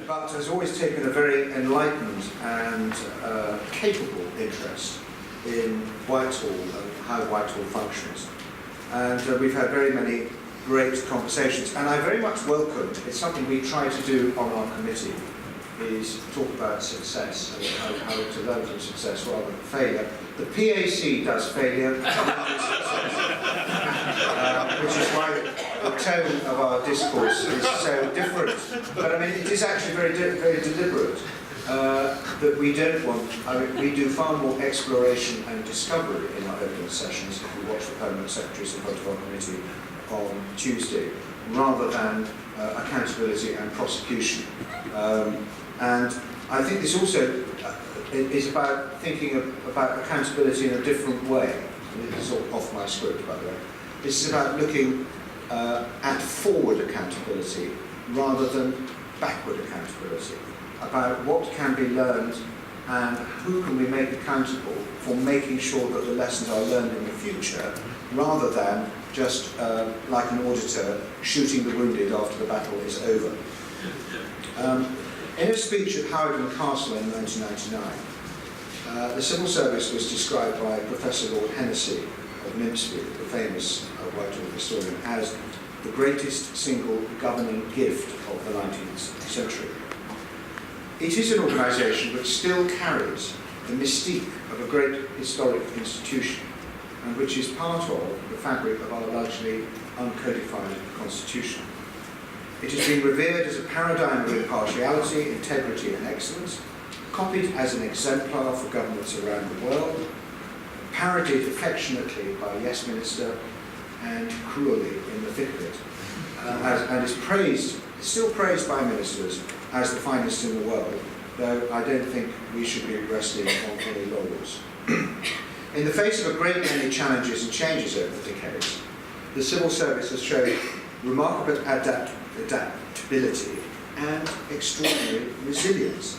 but has always taken a very enlightened and capable interest in Whitehall and how Whitehall functions. And we've had very many great conversations, and I very much welcome, it's something we try to do on our committee, is talk about success and how to learn from success rather than failure. The PAC does failure, which is why the tone of our discourse is so different. But I mean, it is actually very deliberate that we don't want, I mean, we do far more exploration and discovery in our opening sessions if we watch the Permanent Secretaries in front of our committee on Tuesday, rather than accountability and prosecution. And I think this also is about thinking about accountability in a different way. And this is all off my script, by the way. This is about looking at forward accountability rather than backward accountability, about what can be learned and who can we make accountable for making sure that the lessons are learned in the future, rather than just like an auditor shooting the wounded after the battle is over. In a speech at Howard and Castle in 1999, the civil service was described by Professor Lord Hennessy of Nimsby, the famous Whitehall historian, as the greatest single governing gift of the 19th century. It is an organisation which still carries the mystique of a great historic institution, and which is part of the fabric of our largely uncodified constitution. It has been revered as a paradigm of impartiality, integrity and excellence, copied as an exemplar for governments around the world, parodied affectionately by Yes Minister and cruelly in the thick of it, and is praised, still praised by ministers as the finest in the world, though I don't think we should be resting on any laurels. In the face of a great many challenges and changes over the decades, the civil service has shown remarkable adaptability and extraordinary resilience.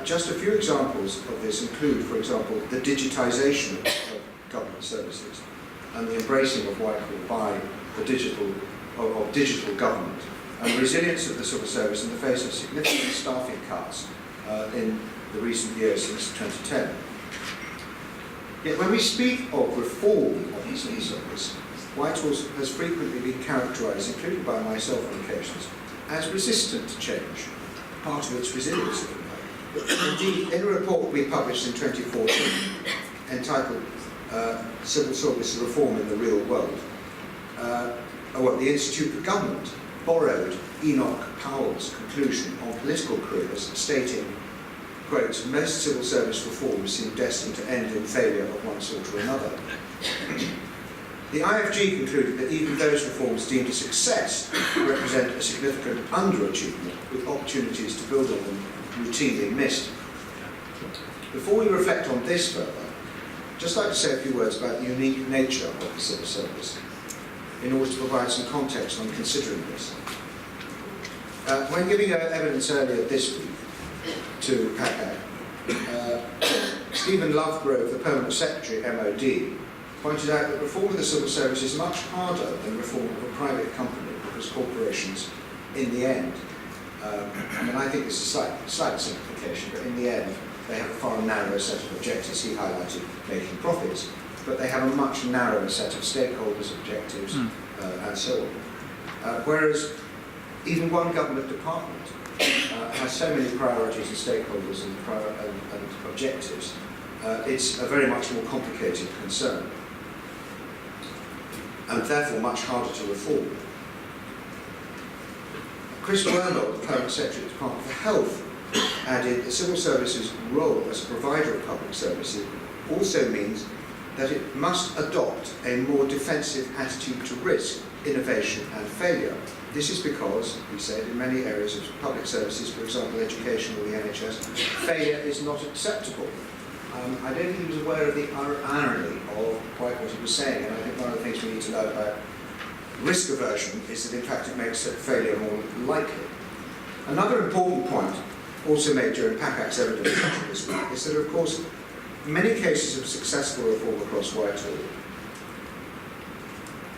Just a few examples of this include, for example, the digitisation of government services and the embracing of Whitehall by the digital government, and the resilience of the civil service in the face of significant staffing cuts in the recent years since 2010. Yet when we speak of reform of the civil service, Whitehall has frequently been characterised, including by myself on occasions, as resistant to change, part of its resilience, if you like. Indeed, in a report we published in 2014, entitled Civil Service Reform in the Real World, the Institute for Government borrowed Enoch Powell's conclusion on political careers, stating, quote, most civil service reforms seem destined to end in failure of one sort or another. The IFG concluded that even those reforms deemed a success represent a significant underachievement, with opportunities to build on them routinely missed. Before we reflect on this further, I'd just like to say a few words about the unique nature of the civil service, in order to provide some context on considering this. When giving evidence earlier this week to PACAC, Stephen Lovegrove, the Permanent Secretary, MOD, pointed out that reform of the civil service is much harder than reform of a private company, because corporations, in the end, I think this is a slight simplification, but in the end, they have a far narrower set of objectives. He highlighted making profits, but they have a much narrower set of stakeholders, objectives, and so on. Whereas even one government department has so many priorities and stakeholders and objectives, it's a very much more complicated concern, and therefore much harder to reform. Chris Wormald, the Permanent Secretary of the Department for Health, added the civil service's role as a provider of public services also means that it must adopt a more defensive attitude to risk, innovation and failure. This is because, he said, in many areas of public services, for example education or the NHS, failure is not acceptable. I don't think he was aware of the irony of quite what he was saying, and I think one of the things we need to know about risk aversion is that in fact it makes failure more likely. Another important point, also made during PACAC's evidence this week, is that of course many cases of successful reform across Whitehall,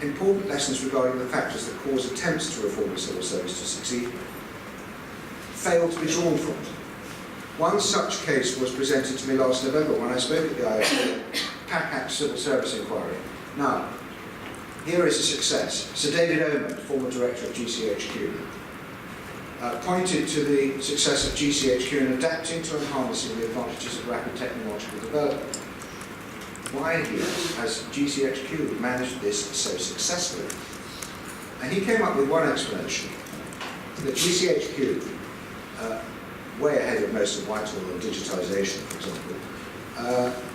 important lessons regarding the factors that cause attempts to reform the civil service to succeed failed to be drawn from it. One such case was presented to me last November when I spoke at the IFA PACAC Civil Service Inquiry. Now, here is a success. Sir David Oman, former director of GCHQ, pointed to the success of GCHQ in adapting to and harnessing the advantages of rapid technological development. Why has GCHQ managed this so successfully? And he came up with one explanation, that GCHQ, way ahead of most of Whitehall on digitisation, for example,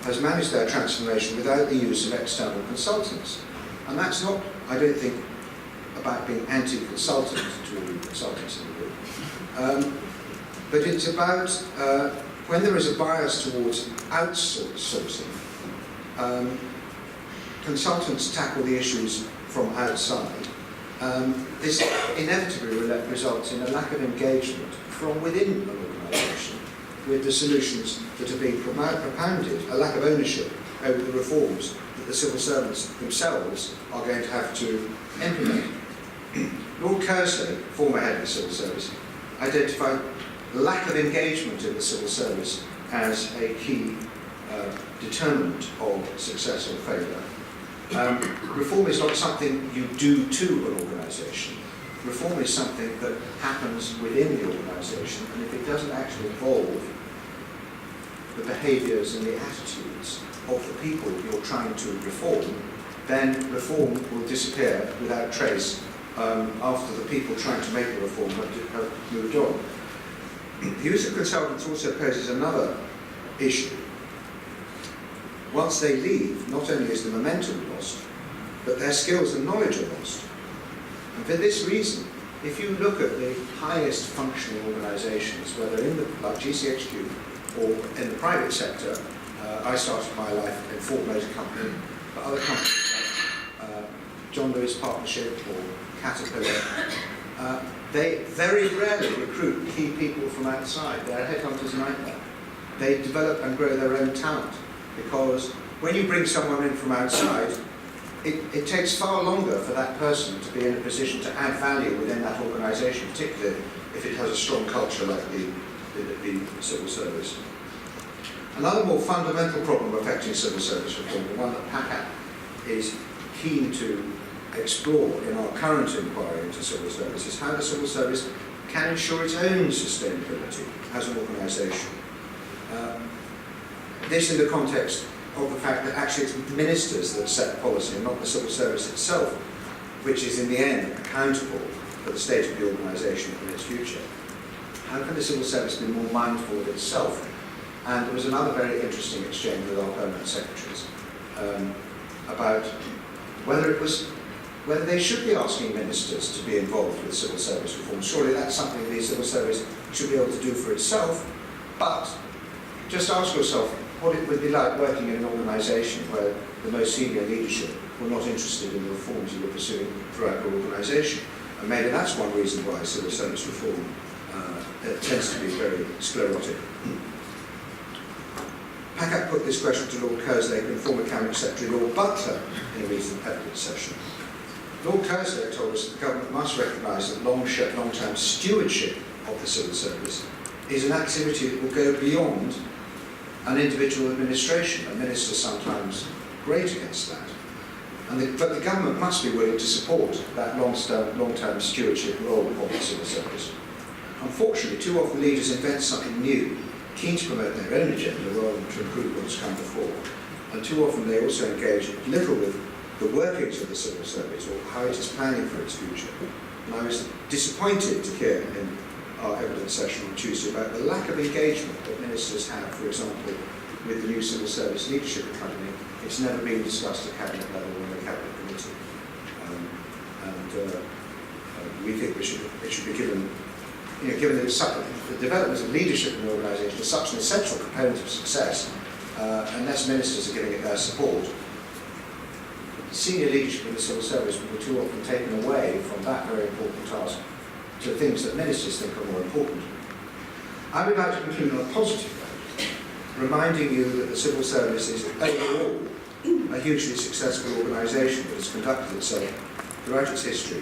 has managed their transformation without the use of external consultants. And that's not, I don't think, about being anti-consultant to all consultants in the group. But it's about when there is a bias towards outsourcing, consultants tackle the issues from outside. This inevitably results in a lack of engagement from within an organisation with the solutions that are being propounded, a lack of ownership over the reforms that the civil servants themselves are going to have to implement. Lord Kersley, former head of the civil service, identified lack of engagement in the civil service as a key determinant of success or failure. Reform is not something you do to an organisation. Reform is something that happens within the organisation, and if it doesn't actually involve the behaviours and the attitudes of the people you're trying to reform, then reform will disappear without trace after the people trying to make the reform have moved on. The use of consultants also poses another issue. Once they leave, not only is the momentum lost, but their skills and knowledge are lost. And for this reason, if you look at the highest functioning organisations, whether in the, like GCHQ or in the private sector, I started my life in Ford Motor Company, but other companies like John Lewis Partnership or Caterpillar, they very rarely recruit key people from outside. They're a headhunter's nightmare. They develop and grow their own talent, because when you bring someone in from outside, it takes far longer for that person to be in a position to add value within that organisation, particularly if it has a strong culture like the civil service. Another more fundamental problem affecting civil service reform, the one that PACAC is keen to explore in our current inquiry into civil service, is how the civil service can ensure its own sustainability as an organisation. This in the context of the fact that actually it's ministers that set policy and not the civil service itself, which is in the end accountable for the state of the organisation and its future. How can the civil service be more mindful of itself? And there was another very interesting exchange with our permanent secretaries about whether they should be asking ministers to be involved with civil service reform. Surely that's something the civil service should be able to do for itself, but just ask yourself what it would be like working in an organisation where the most senior leadership were not interested in the reforms you were pursuing throughout your organisation. And maybe that's one reason why civil service reform tends to be very sclerotic. PACAC put this question to Lord Kerslake and former Cabinet Secretary Lord Butler in a recent evidence session. Lord Kerslake told us that the government must recognise that long-term stewardship of the civil service is an activity that will go beyond an individual administration, and ministers sometimes grate against that. But the government must be willing to support that long-term stewardship role of the civil service. Unfortunately, too often leaders invent something new, keen to promote their own agenda rather than to improve what's come before. And too often they also engage little with the workings of the civil service or how it is planning for its future. And I was disappointed to hear in our evidence session on Tuesday about the lack of engagement that ministers have, for example, with the new Civil Service Leadership Academy. It's never been discussed at cabinet level or in the cabinet committee. We think it should be given, given that the development of leadership in the organisation is such an essential component of success, unless ministers are giving it their support, senior leadership in the civil service will be too often taken away from that very important task to things that ministers think are more important. I would like to conclude on a positive note, reminding you that the civil service is overall a hugely successful organisation that has conducted itself throughout its history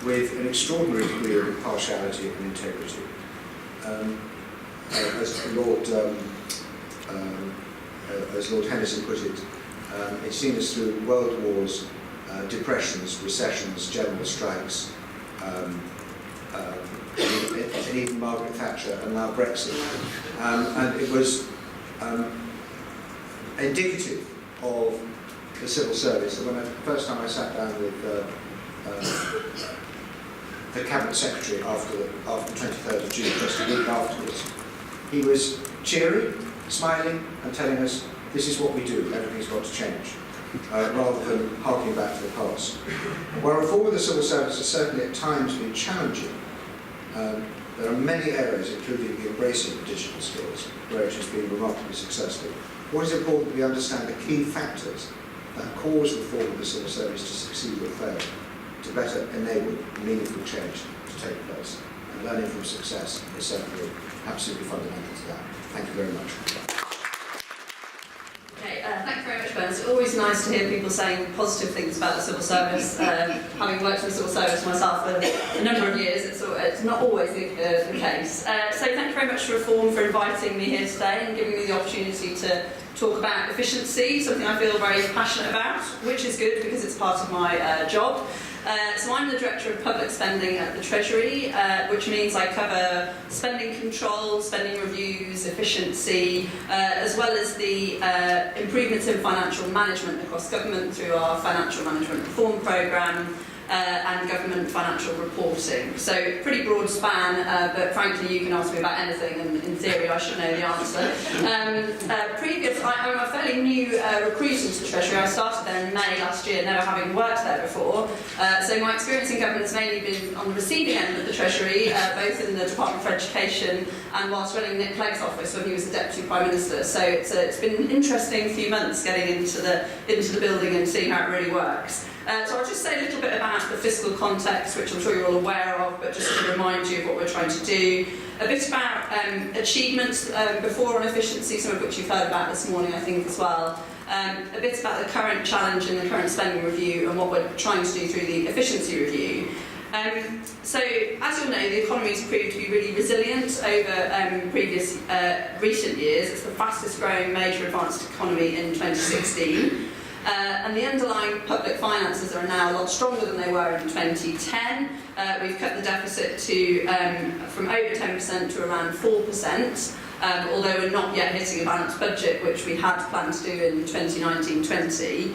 with an extraordinary degree of impartiality and integrity. As Lord Henderson put it, it's seen us through world wars, depressions, recessions, general strikes, and even Margaret Thatcher and now Brexit. And it was indicative of the civil service. And the first time I sat down with the Cabinet Secretary after the 23rd of June, just a week afterwards, he was cheery, smiling and telling us, this is what we do, everything's got to change, rather than harking back to the past. While reform of the civil service has certainly at times been challenging, there are many areas, including the embracing of digital skills, where it has been remarkably successful. What is important that we understand the key factors that cause reform of the civil service to succeed or fail, to better enable meaningful change to take place. And learning from success is certainly absolutely fundamental to that. Thank you very much. Okay, thank you very much, Ben. It's always nice to hear people saying positive things about the civil service. Having worked in the civil service myself for a number of years, it's not always the case. So thank you very much to Reform for inviting me here today and giving me the opportunity to talk about efficiency, something I feel very passionate about, which is good because it's part of my job. So I'm the Director of Public Spending at the Treasury, which means I cover spending control, spending reviews, efficiency, as well as the improvements in financial management across government through our Financial Management Reform Programme and government financial reporting. So pretty broad span, but frankly you can ask me about anything and in theory I should know the answer. I'm a fairly new recruit into the Treasury. I started there in May last year, never having worked there before. So my experience in government has mainly been on the receiving end of the Treasury, both in the Department for Education and whilst running Nick Clegg's office when he was the Deputy Prime Minister. So it's been an interesting few months getting into the building and seeing how it really works. So I'll just say a little bit about the fiscal context, which I'm sure you're all aware of, but just to remind you of what we're trying to do. A bit about achievements before on efficiency, some of which you've heard about this morning, I think, as well. A bit about the current challenge in the current spending review and what we're trying to do through the efficiency review. So, as you'll know, the economy has proved to be really resilient over recent years. It's the fastest growing major advanced economy in 2016. And the underlying public finances are now a lot stronger than they were in 2010. We've cut the deficit to from over 10% to around 4%, although we're not yet hitting a balanced budget, which we had planned to do in 2019-20.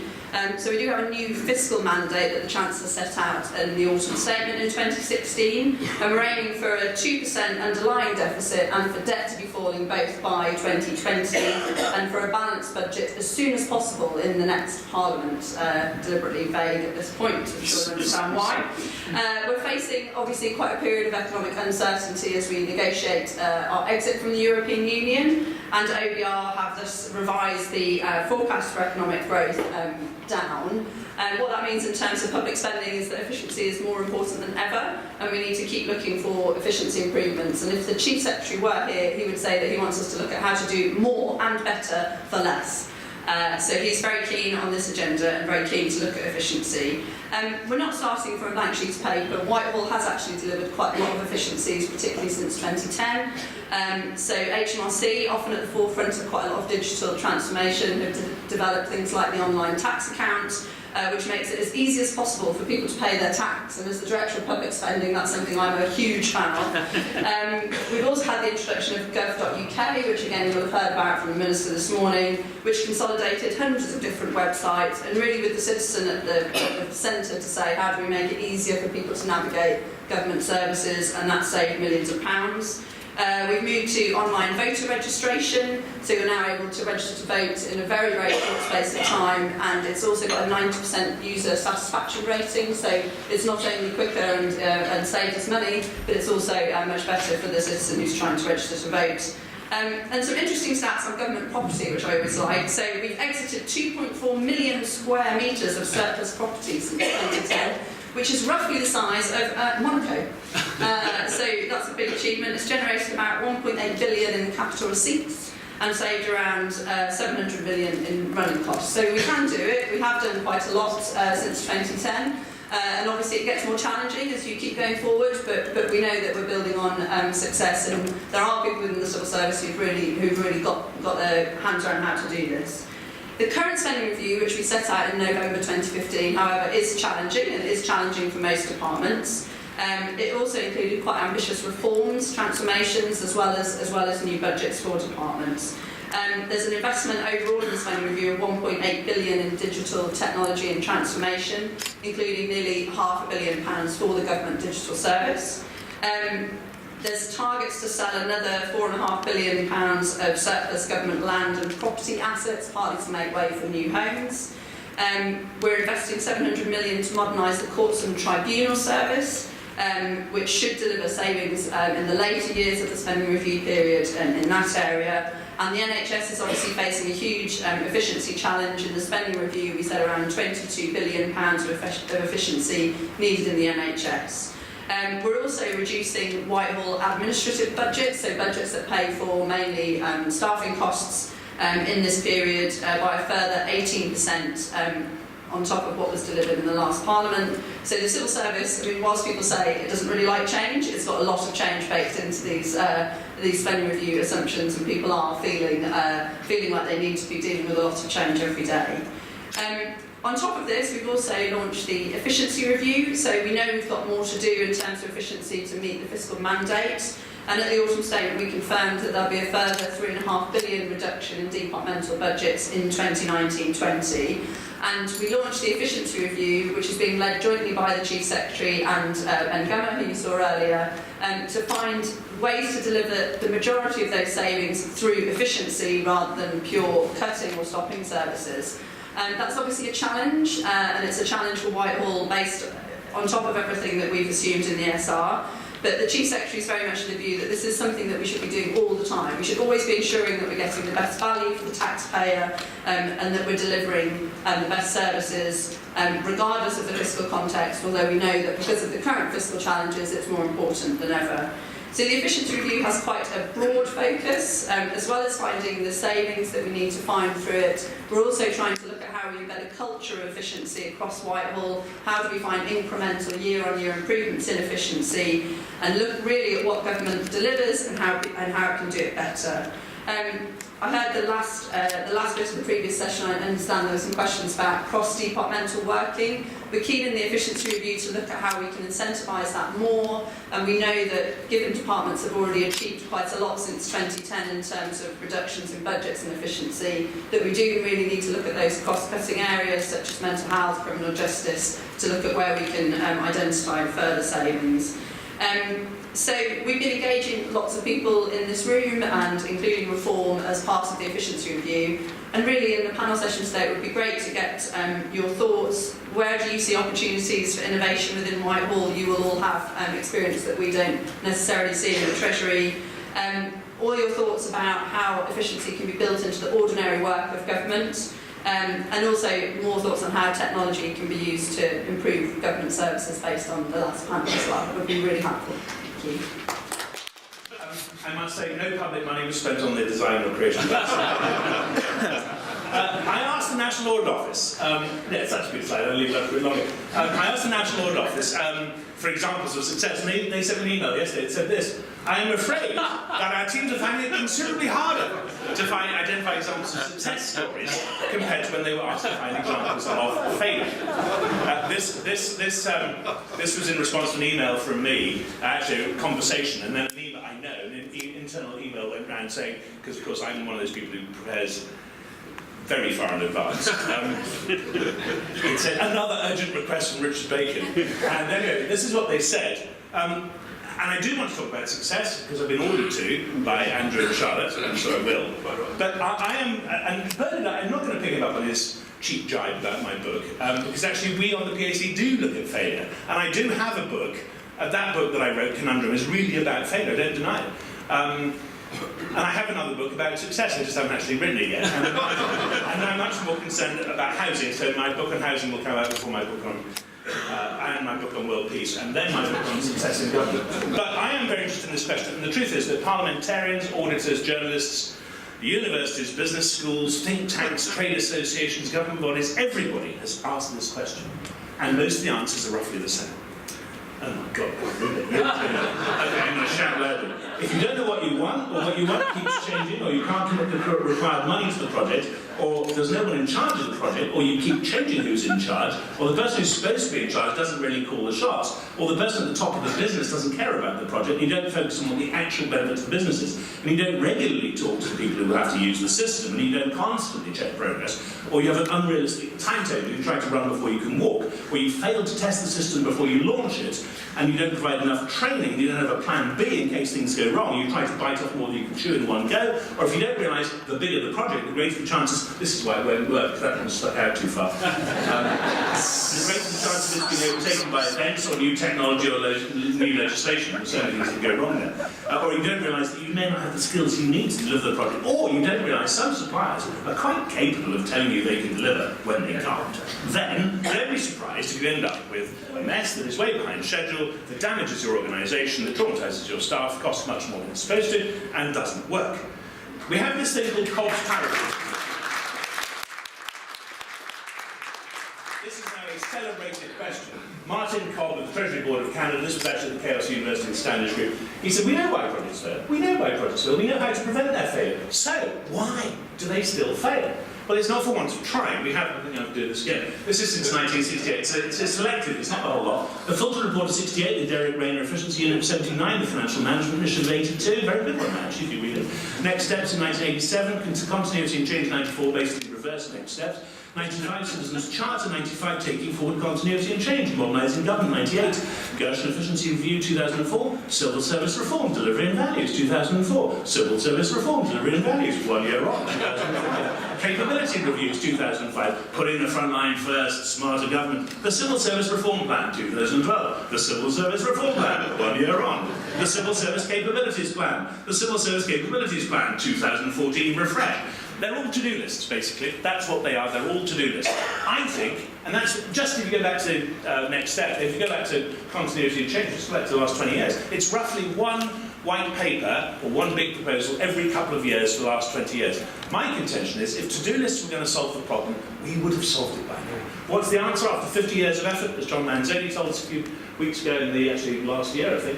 So we do have a new fiscal mandate that the Chancellor set out in the autumn statement in 2016, and we're aiming for a 2% underlying deficit and for debt to be falling both by 2020 and for a balanced budget as soon as possible in the next Parliament. Deliberately vague at this point, I'm sure you'll understand why. We're facing obviously quite a period of economic uncertainty as we negotiate our exit from the European Union, and OBR have thus revised the forecast for economic growth down. What that means in terms of public spending is that efficiency is more important than ever, and we need to keep looking for efficiency improvements. And if the Chief Secretary were here, he would say that he wants us to look at how to do more and better for less. So he's very keen on this agenda and very keen to look at efficiency. We're not starting from a blank sheet of paper. Whitehall has actually delivered quite a lot of efficiencies, particularly since 2010. So HMRC, often at the forefront of quite a lot of digital transformation, have developed things like the online tax account, which makes it as easy as possible for people to pay their tax. And as the Director of Public Spending, that's something I'm a huge fan of. We've also had the introduction of gov.uk, which again you'll have heard about from the Minister this morning, which consolidated hundreds of different websites, and really with the citizen at the centre to say how do we make it easier for people to navigate government services, and that saved millions of pounds. We've moved to online voter registration, so you're now able to register to vote in a very, very short space of time, and it's also got a 90% user satisfaction rating, so it's not only quicker and saves us money, but it's also much better for the citizen who's trying to register to vote. And some interesting stats on government property, which I always like. So we've exited 2.4 million square metres of surplus property since 2010, which is roughly the size of Monaco. So that's a big achievement. It's generated about 1.8 billion in capital receipts and saved around 700 million in running costs. So we can do it. We have done quite a lot since 2010. And obviously it gets more challenging as you keep going forward, but we know that we're building on success, and there are people within the civil service who've really got their hands around how to do this. The current spending review, which we set out in November 2015, however, is challenging, and is challenging for most departments. It also included quite ambitious reforms, transformations, as well as new budgets for departments. There's an investment overall in the spending review of £1.8 billion in digital technology and transformation, including nearly £500 million for the government digital service. There's targets to sell another £4.5 billion of surplus government land and property assets, partly to make way for new homes. We're investing £700 million to modernise the courts and tribunal service, which should deliver savings in the later years of the spending review period in that area. And the NHS is obviously facing a huge efficiency challenge. In the spending review, we said around £22 billion of efficiency needed in the NHS. We're also reducing Whitehall administrative budgets, so budgets that pay for mainly staffing costs in this period by a further 18% on top of what was delivered in the last Parliament. So the civil service, I mean, whilst people say it doesn't really like change, it's got a lot of change baked into these spending review assumptions, and people are feeling like they need to be dealing with a lot of change every day. On top of this, we've also launched the efficiency review, so we know we've got more to do in terms of efficiency to meet the fiscal mandate. And at the autumn statement, we confirmed that there'll be a further £3.5 billion reduction in departmental budgets in 2019-20. And we launched the efficiency review, which is being led jointly by the Chief Secretary and Gummer, who you saw earlier, to find ways to deliver the majority of those savings through efficiency rather than pure cutting or stopping services. That's obviously a challenge, and it's a challenge for Whitehall based on top of everything that we've assumed in the SR. But the Chief Secretary is very much of the view that this is something that we should be doing all the time. We should always be ensuring that we're getting the best value for the taxpayer and that we're delivering the best services regardless of the fiscal context, although we know that because of the current fiscal challenges it's more important than ever. So the efficiency review has quite a broad focus, as well as finding the savings that we need to find through it. We're also trying to look at how we embed a culture of efficiency across Whitehall. How do we find incremental year-on-year improvements in efficiency, and look really at what government delivers and how it can do it better. I heard the last bit of the previous session. I understand there were some questions about cross-departmental working. We're keen in the efficiency review to look at how we can incentivise that more, and we know that given departments have already achieved quite a lot since 2010 in terms of reductions in budgets and efficiency, that we do really need to look at those cost-cutting areas such as mental health, criminal justice, to look at where we can identify further savings. So we've been engaging lots of people in this room and including reform as part of the efficiency review. And really in the panel session today it would be great to get your thoughts. Where do you see opportunities for innovation within Whitehall? You will all have experience that we don't necessarily see in the Treasury. All your thoughts about how efficiency can be built into the ordinary work of government. And also more thoughts on how technology can be used to improve government services based on the last panel as well. That would be really helpful. Thank you. I must say, no public money was spent on the design or creation of that. I asked the National Audit Office, it's such a good slide, I'll leave that a bit longer. I asked the National Audit Office for examples of success, and they sent me an email yesterday that said this: I am afraid that our teams are finding it considerably harder to identify examples of success stories compared to when they were asked to find examples of failure. This was in response to an email from me, actually a conversation, and then an email, an internal email went round saying, because of course I'm one of those people who prepares very far in advance. It said, another urgent request from Richard Bacon. And anyway, this is what they said. And I do want to talk about success, because I've been ordered to by Andrew and Charlotte, and I'm sure I will. But I'm not going to pick him up on his cheap jibe about my book, because actually we on the PAC do look at failure. And I do have a book. That book that I wrote, Conundrum, is really about failure, I don't deny it. And I have another book about success, I just haven't actually written it yet. And I'm much more concerned about housing, so my book on housing will come out before my book on and my book on world peace, and then my book on success in government. But I am very interested in this question, and the truth is that parliamentarians, auditors, journalists, universities, business schools, think tanks, trade associations, government bodies, everybody has asked this question. And most of the answers are roughly the same. Oh my God, okay, I'm going to shout loudly. If you don't know what you want, or what you want keeps changing, or you can't commit the required money to the project, or there's no one in charge of the project, or you keep changing who's in charge, or the person who's supposed to be in charge doesn't really call the shots, or the person at the top of the business doesn't care about the project, and you don't focus on what the actual benefits of the business is, and you don't regularly talk to the people who have to use the system, and you don't constantly check progress, or you have an unrealistic timetable you try to run before you can walk, or you fail to test the system before you launch it, and you don't provide enough training, you don't have a plan B in case things go wrong, you try to bite off more than you can chew in one go, or if you don't realise the bigger the project, the greater the chances, this is why it won't work, because that one stuck out too far. The greater the chances of it being overtaken by events or new technology or new legislation, there's so many things that go wrong there. Or you don't realise that you may not have the skills you need to deliver the project, or you don't realise some suppliers are quite capable of telling you they can deliver when they can't. Then, don't be surprised if you end up with a mess that is way behind schedule, that damages your organisation, that traumatises your staff, costs much more than it's supposed to, and doesn't work. We have this thing called Cobb's parity. This is now a celebrated question. Martin Cobb of the Treasury Board of Canada, this was actually at the Chaos University Standards Group, he said, we know why projects fail. We know why projects fail. We know how to prevent their failure. So, why do they still fail? Well, it's not for want of trying. We have, I think I'll do this again. This is since 1968, so it's selective, it's not a whole lot. The Fulton Report of 68, the Derek Rayner Efficiency Unit of 79, the Financial Management Mission of 82, very good one actually, if you read it. Next Steps in 1987, Continuity and Change 94, basically reverse Next Steps. 95, Citizens Charter, 95, Taking Forward Continuity and Change, Modernising Government, 98, Gershon Efficiency Review, 2004, Civil Service Reform, Delivery and Values, 2004, Civil Service Reform, Delivery and Values, 1 year on, 2005, Capability Reviews, 2005, Putting the Front Line First, Smarter Government, the Civil Service Reform Plan, 2012, the Civil Service Reform Plan, 1 year on, the Civil Service Capabilities Plan, the Civil Service Capabilities Plan, 2014, refresh. They're all to-do lists, basically. That's what they are. They're all to-do lists. I think, and that's just if you go back to Next Step, if you go back to Continuity and Change, just go back to the last 20 years, it's roughly one white paper or one big proposal every couple of years for the last 20 years. My contention is, if to-do lists were going to solve the problem, we would have solved it by now. What's the answer after 50 years of effort, as John Manzoni told us a few weeks ago in the, actually last year, I think.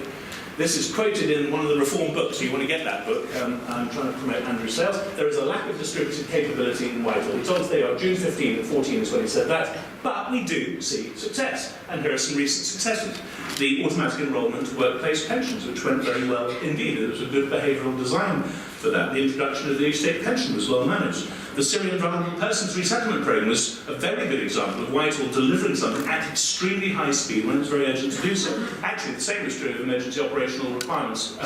This is quoted in one of the reform books, so you want to get that book. I'm trying to promote Andrew Sales. There is a lack of distributed capability in Whitehall. He told us they are June 15 and 14 is when he said that. But we do see success, and here are some recent successes. The automatic enrolment to workplace pensions, which went very well indeed. There was a good behavioural design for that. The introduction of the new state pension was well managed. The Syrian Vulnerable Persons Resettlement Programme was a very good example of Whitehall delivering something at extremely high speed when it's very urgent to do so. Actually, the same was true of emergency operational requirements,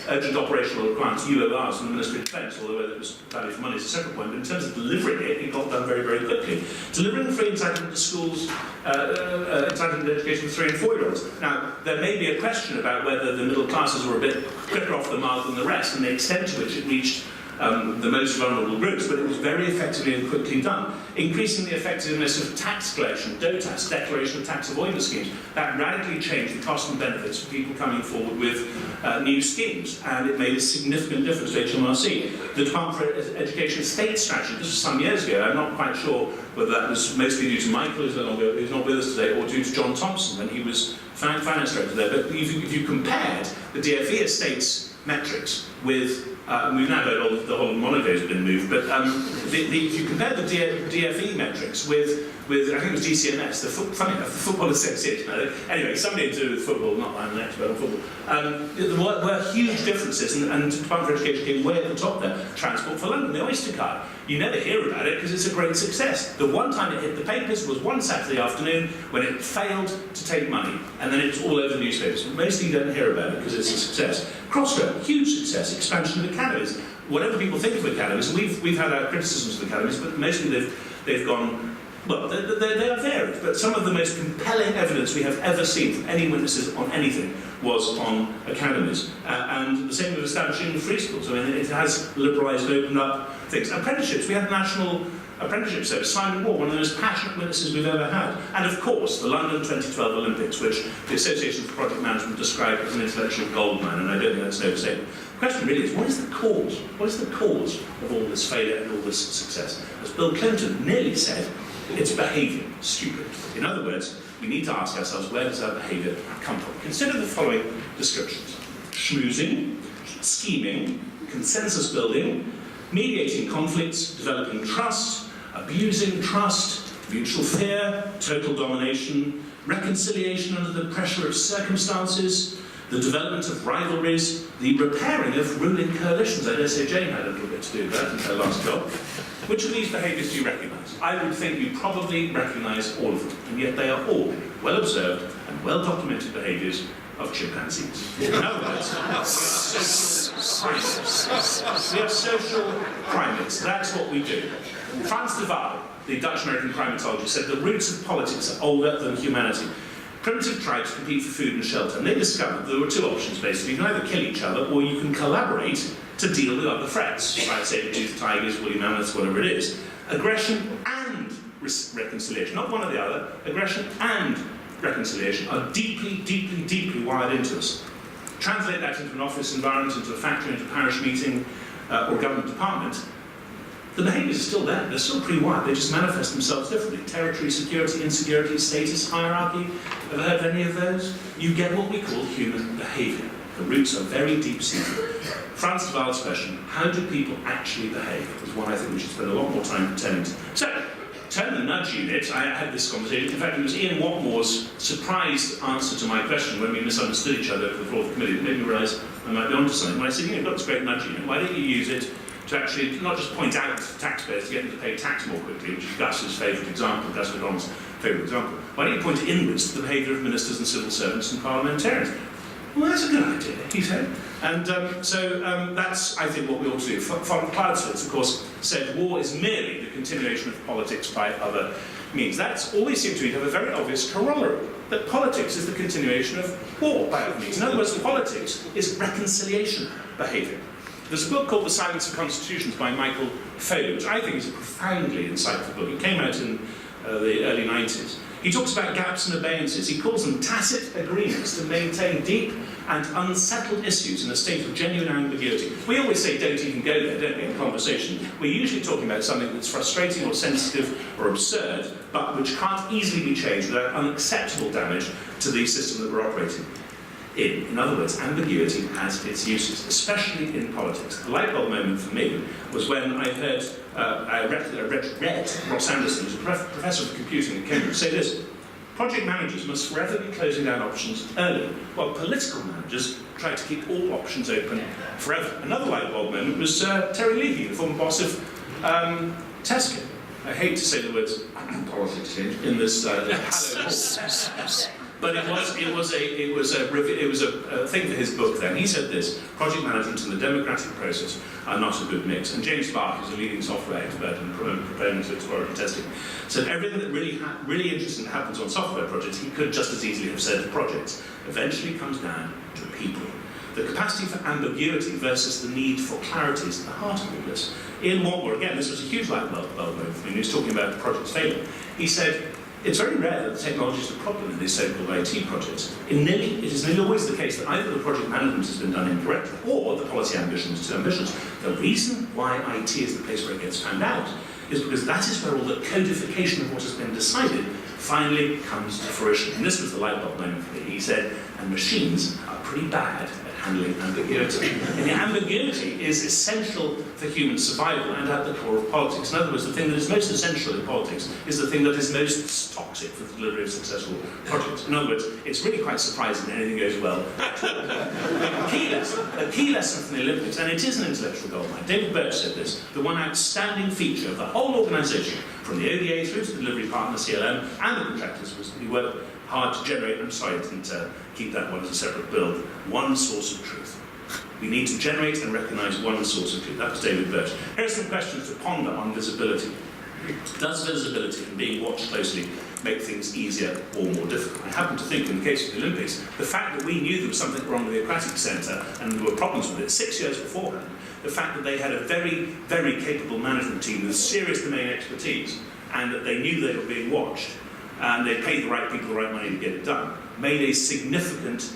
urgent operational requirements, UORs from the Ministry of Defence, although whether it was value for money is a separate point, but in terms of delivering it, it got done very, very quickly. Delivering free entitlement to schools, entitlement to education for 3 and 4-year-olds. Now, there may be a question about whether the middle classes were a bit quicker off the mark than the rest, and the extent to which it reached the most vulnerable groups, but it was very effectively and quickly done. Increasing the effectiveness of tax collection, DOTAS, Declaration of Tax Avoidance Schemes, that radically changed the cost and benefits for people coming forward with new schemes, and it made a significant difference to HMRC. The Department for Education State Strategy, this was some years ago, I'm not quite sure whether that was mostly due to Michael, who's not with us today, or due to John Thompson when he was finance director there, but if you compared the DFE estates metrics with we've now heard the whole Monaco's been moved, but if you compare the DFE metrics with I think it was DCMS, funny enough, the Football Association. Anyway, somebody to do with football, not I'm an expert on football. There were huge differences, and the Department for Education came way at the top there. Transport for London, the Oyster card. You never hear about it because it's a great success. The one time it hit the papers was one Saturday afternoon when it failed to take money, and then it's all over the newspapers. Mostly you don't hear about it because it's a success. Crossrail, huge success. Expansion of academies. Whatever people think of academies, we've had our criticisms of academies, but mostly they've gone. Well, they are varied, but some of the most compelling evidence we have ever seen from any witnesses on anything was on academies. And the same with establishing free schools. I mean, it has liberalised and opened up things. Apprenticeships, we had a national apprenticeship service. Simon Moore, one of the most passionate witnesses we've ever had. And of course, the London 2012 Olympics, which the Association for Project Management described as an intellectual goldmine, and I don't think that's an overstatement. The question really is, what is the cause? What is the cause of all this failure and all this success? As Bill Clinton nearly said, It's behaviour, stupid. In other words, we need to ask ourselves, where does our behaviour come from? Consider the following descriptions: schmoozing, scheming, consensus building, mediating conflicts, developing trust, abusing trust, mutual fear, total domination, reconciliation under the pressure of circumstances, the development of rivalries, the repairing of ruling coalitions. I dare say Jane had a little bit to do with that in her last job. Which of these behaviours do you recognise? I would think you probably recognise all of them, and yet they are all well-observed and well-documented behaviours of chimpanzees. In other words, we are social primates. That's what we do. Frans de Waal, the Dutch-American primatologist, said the roots of politics are older than humanity. Primitive tribes compete for food and shelter, and they discovered there were two options basically. You can either kill each other, or you can collaborate to deal with other threats, like saber-toothed tigers, woolly mammoths, whatever it is. Aggression and reconciliation, not one or the other. Aggression and reconciliation are deeply, deeply, deeply wired into us. Translate that into an office environment, into a factory, into a parish meeting, or government department. The behaviours are still there, they're still pre-wired, they just manifest themselves differently. Territory, security, insecurity, status, hierarchy. Ever heard of any of those? You get what we call human behaviour. The roots are very deep-seated. Frans de Waal's question, how do people actually behave, is one I think we should spend a lot more time pretending to. So, turn the nudge unit, I had this conversation, in fact it was Ian Watmore's surprised answer to my question when we misunderstood each other over the floor of the committee that made me realise I might be onto something. When I said, you've got this great nudge unit, why don't you use it to actually not just point out to taxpayers to get them to pay tax more quickly, which is Gus's favourite example, Gus McDonald's favourite example. Why don't you point it inwards to the behaviour of ministers and civil servants and parliamentarians? Well, that's a good idea, he said. And that's, I think, what we ought to do. Von Clausewitz, of course, said war is merely the continuation of politics by other means. That's always seemed to me to have a very obvious corollary, that politics is the continuation of war by other means. In other words, politics is reconciliation behaviour. There's a book called The Silence of Constitutions by Michael Fowler, which I think is a profoundly insightful book. It came out in the early 90s. He talks about gaps and abeyances. He calls them tacit agreements to maintain deep and unsettled issues in a state of genuine ambiguity. We always say don't even go there, don't we, in conversation. We're usually talking about something that's frustrating or sensitive or absurd, but which can't easily be changed without unacceptable damage to the system that we're operating in. In other words, ambiguity has its uses, especially in politics. The light bulb moment for me was when I heard, I read Ross Anderson, who's a professor of computing at Cambridge, say this: project managers must forever be closing down options early, while political managers try to keep all options open forever. Another light bulb moment was Terry Levy, the former boss of Tesco. I hate to say the words politics in this but it was a thing for his book then. He said this: project management and the democratic process are not a good mix. And James Spark, who's a leading software expert and proponent of exploratory testing, said everything that really interesting happens on software projects, he could just as easily have said to projects, eventually comes down to people. The capacity for ambiguity versus the need for clarity is at the heart of all this. Ian Watmore, again, this was a huge light bulb moment for me, he was talking about projects failing. He said, it's very rare that the technology is the problem in these so-called IT projects. It is nearly always the case that either the project management has been done incorrectly or the policy ambition is too ambitious. The reason why IT is the place where it gets found out is because that is where all the codification of what has been decided finally comes to fruition. And this was the light bulb moment for me. He said, and machines are pretty bad at handling ambiguity. And the ambiguity is essential for human survival and at the core of politics. In other words, the thing that is most essential in politics is the thing that is most toxic for the delivery of successful projects. In other words, it's really quite surprising that anything goes well at all. A key lesson from the Olympics, and it is an intellectual goldmine. David Birch said this: the one outstanding feature of the whole organisation, from the ODA through to the delivery partner, CLM, and the contractors, was that we worked hard to generate, I'm sorry I didn't keep that one as a separate build, one source of truth. We need to generate and recognise one source of truth. That was David Birch. Here are some questions to ponder on visibility. Does visibility and being watched closely make things easier or more difficult? I happen to think in the case of the Olympics, the fact that we knew there was something wrong with the Aquatic Centre and there were problems with it 6 years beforehand, the fact that they had a very, very capable management team with serious domain expertise and that they knew they were being watched, and they paid the right people the right money to get it done, made a significant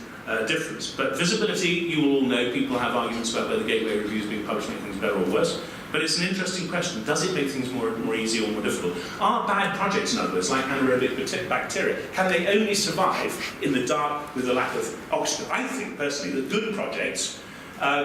difference. But visibility, you will all know, people have arguments about whether Gateway reviews being published make things better or worse. But it's an interesting question. Does it make things more easy or more difficult? Are bad projects, in other words, like anaerobic bacteria, can they only survive in the dark with a lack of oxygen? I think, personally, that good projects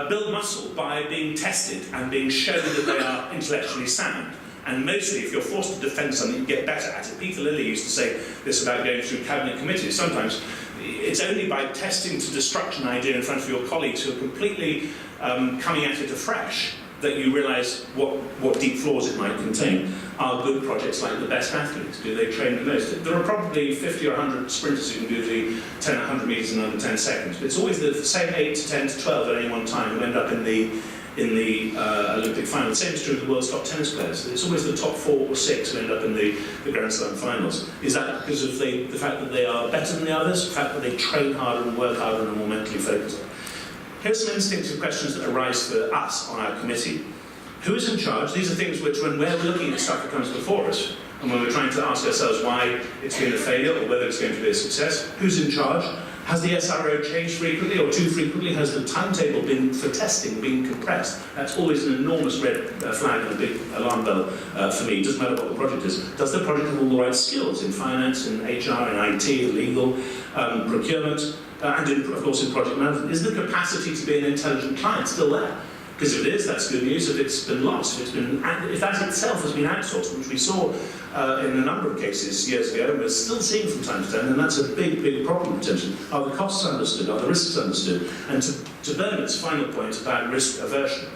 build muscle by being tested and being shown that they are intellectually sound. And mostly, if you're forced to defend something, you get better at it. Peter Lilly used to say this about going through cabinet committees. Sometimes it's only by testing to destruction an idea in front of your colleagues who are completely coming at it afresh that you realise what deep flaws it might contain. Are good projects like the best athletes? Do they train the most? There are probably 50 or 100 sprinters who can do the 10 or 100 metres in under 10 seconds, but it's always the same 8 to 10 to 12 at any one time who end up in the Olympic final. The same is true of the world's top tennis players. It's always the top 4 or 6 who end up in the Grand Slam finals. Is that because of the fact that they are better than the others, the fact that they train harder and work harder and are more mentally focused? Here's some instinctive questions that arise for us on our committee. Who is in charge? These are things which, when we're looking at stuff that comes before us, and when we're trying to ask ourselves why it's been a failure or whether it's going to be a success, who's in charge? Has the SRO changed frequently or too frequently? Has the timetable for testing been compressed? That's always an enormous red flag and a big alarm bell for me. It doesn't matter what the project is. Does the project have all the right skills in finance, in HR, in IT, in legal, procurement, and of course in project management? Is the capacity to be an intelligent client still there? Because if it is, that's good news. If it's been lost, if that itself has been outsourced, which we saw in a number of cases years ago, and we're still seeing from time to time, then that's a big, big problem potentially. Are the costs understood? Are the risks understood? And to Bernard's final point about risk aversion,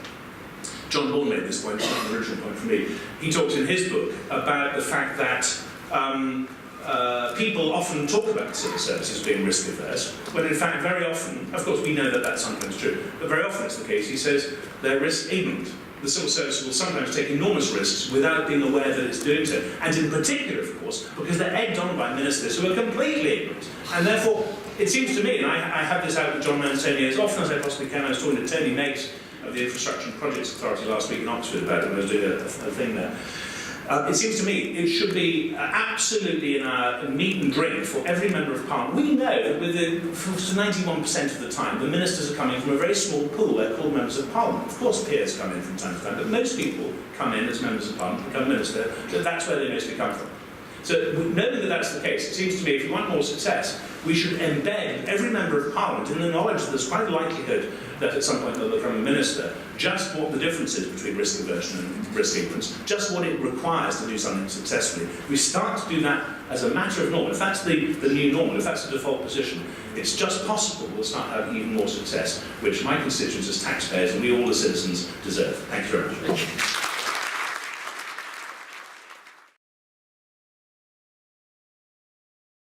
John Bourne made this point, it's not an original point for me. He talked in his book about the fact that people often talk about civil services being risk averse, when in fact very often, of course we know that that's sometimes true, but very often it's the case, he says, they're risk ignorant. The civil service will sometimes take enormous risks without being aware that it's doing so. And in particular, of course, because they're egged on by ministers who are completely ignorant. And therefore, it seems to me, and I have this out with John Manzoni as often as I possibly can. I was talking to Tony Nace of the Infrastructure and Projects Authority last week in Oxford about it, and I was doing a thing there. It seems to me it should be absolutely in our meat and drink for every member of Parliament. We know that for 91% of the time, the ministers are coming from a very small pool. They're called members of Parliament. Of course, peers come in from time to time, but most people come in as members of Parliament, become minister, so that's where they mostly come from. So, knowing that that's the case, it seems to me if we want more success, we should embed every member of Parliament in the knowledge that there's quite a likelihood that at some point they'll become a minister, just what the difference is between risk aversion and risk ignorance, just what it requires to do something successfully. We start to do that as a matter of norm. If that's the new normal, if that's the default position, it's just possible we'll start having even more success, which my constituents as taxpayers and we all as citizens deserve. Thank you very much.